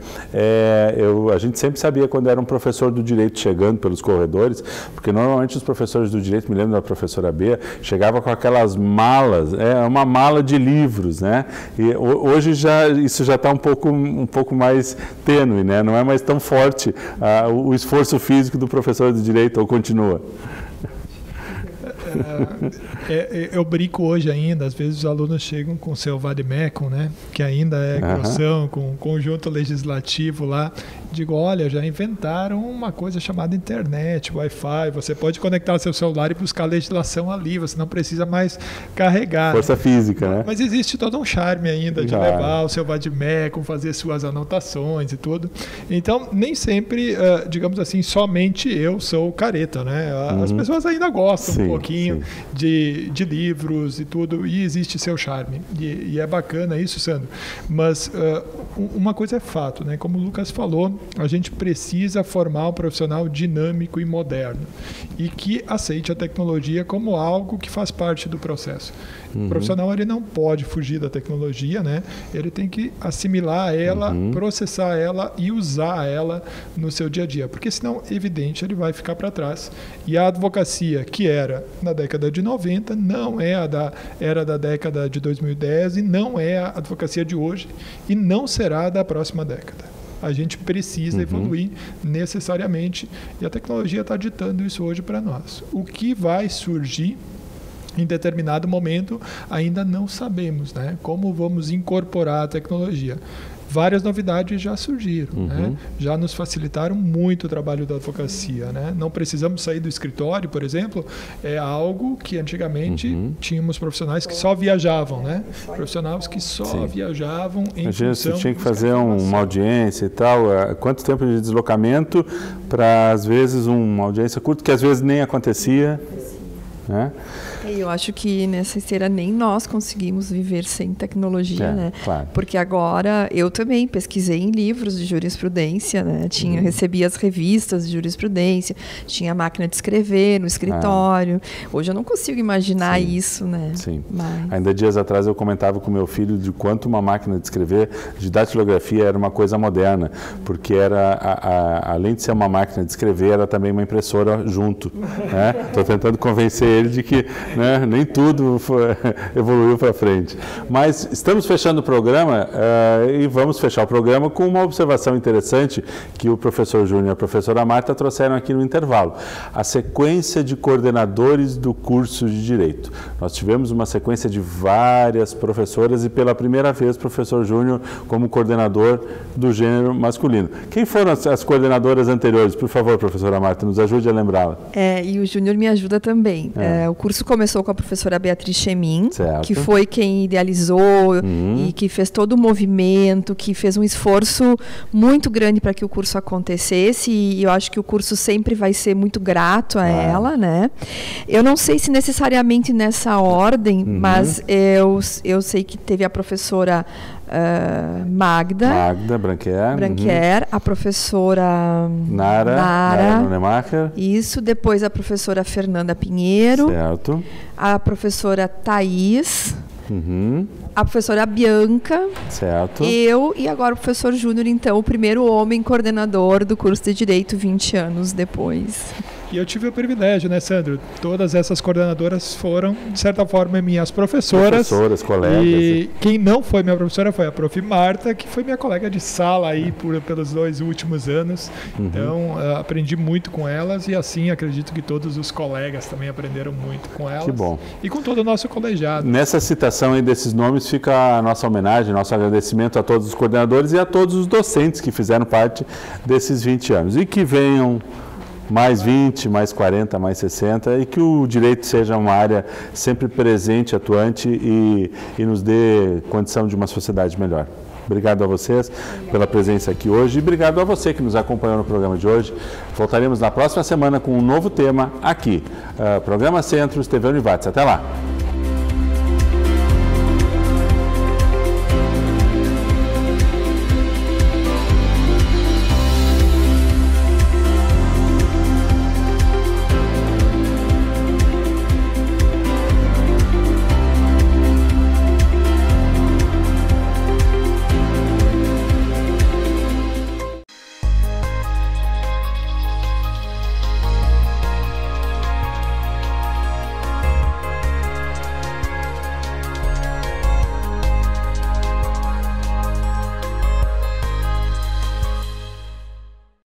A gente sempre sabia quando era um professor do direito chegando pelos corredores, porque normalmente os professores do direito, me lembro da professora Bea, chegava com aquelas malas, uma mala de livros, né? E hoje isso já está um pouco mais tênue, né? Não é mais tão forte o esforço físico do professor do direito, ou continua? Eu brinco hoje ainda, às vezes os alunos chegam com o seu vademecum, né, que ainda é grossão, com um conjunto legislativo lá. Digo, olha, já inventaram uma coisa chamada internet, Wi-Fi, você pode conectar seu celular e buscar a legislação ali, você não precisa mais carregar. Força física, né? Mas existe todo um charme ainda de levar o seu vademecum, fazer suas anotações e tudo. Então, nem sempre, digamos assim, somente eu sou careta, né? As pessoas ainda gostam um pouquinho de livros e tudo, e existe seu charme. E é bacana isso, Sandro. Mas uma coisa é fato, né? Como o Lucas falou, a gente precisa formar um profissional dinâmico e moderno e que aceite a tecnologia como algo que faz parte do processo. O profissional ele não pode fugir da tecnologia, né? Ele tem que assimilar ela, processar ela e usar ela no seu dia a dia, porque senão, evidente, ele vai ficar para trás. E a advocacia que era na década de 90 não é era da década de 2010 e não é a advocacia de hoje e não será da próxima década. A gente precisa evoluir necessariamente e a tecnologia está ditando isso hoje para nós. O que vai surgir em determinado momento ainda não sabemos, né? Como vamos incorporar a tecnologia. Várias novidades já surgiram, né? Já nos facilitaram muito o trabalho da advocacia, né? Não precisamos sair do escritório, por exemplo, é algo que antigamente tínhamos profissionais que só viajavam, né? Profissionais que só viajavam em função... Você tinha que fazer uma audiência e tal, quanto tempo de deslocamento para, às vezes, uma audiência curta, que às vezes nem acontecia, né? Eu acho que nessa esteira nem nós conseguimos viver sem tecnologia, né? Claro. Porque agora eu também pesquisei em livros de jurisprudência, né? Recebia as revistas de jurisprudência, tinha a máquina de escrever no escritório. Hoje eu não consigo imaginar isso, né? Sim. Ainda dias atrás eu comentava com meu filho de quanto uma máquina de escrever, de datilografia, era uma coisa moderna, porque além de ser uma máquina de escrever, era também uma impressora junto, né? Estou tentando convencer ele de que né? Nem tudo evoluiu para frente. Mas estamos fechando o programa e vamos fechar o programa com uma observação interessante que o professor Júnior e a professora Marta trouxeram aqui no intervalo. A sequência de coordenadores do curso de Direito. Nós tivemos uma sequência de várias professoras e pela primeira vez o professor Júnior como coordenador do gênero masculino. Quem foram as coordenadoras anteriores? Por favor, professora Marta, nos ajude a lembrá-la. E o Júnior me ajuda também. O curso começou com a professora Beatriz Chemin, que foi quem idealizou e que fez todo o movimento, que fez um esforço muito grande para que o curso acontecesse, e eu acho que o curso sempre vai ser muito grato a ela, né? Eu não sei se necessariamente nessa ordem, mas eu sei que teve a professora Magda Branquer, a professora Nara Nunemacher. Isso, depois a professora Fernanda Pinheiro, certo. A professora Thaís, a professora Bianca, certo. Eu e agora o professor Júnior, então, o primeiro homem coordenador do curso de Direito 20 anos depois. E eu tive o privilégio, né, Sandro? Todas essas coordenadoras foram, de certa forma, minhas professoras. Professoras, colegas. E quem não foi minha professora foi a prof. Marta, que foi minha colega de sala aí pelos 2 últimos anos. Então, aprendi muito com elas e, assim, acredito que todos os colegas também aprenderam muito com elas. Que bom. E com todo o nosso colegiado. Nessa citação aí desses nomes fica a nossa homenagem, nosso agradecimento a todos os coordenadores e a todos os docentes que fizeram parte desses 20 anos. E que venham mais 20, mais 40, mais 60, e que o direito seja uma área sempre presente, atuante e nos dê condição de uma sociedade melhor. Obrigado a vocês pela presença aqui hoje e obrigado a você que nos acompanhou no programa de hoje. Voltaremos na próxima semana com um novo tema aqui. Programa Centros, TV Univates. Até lá!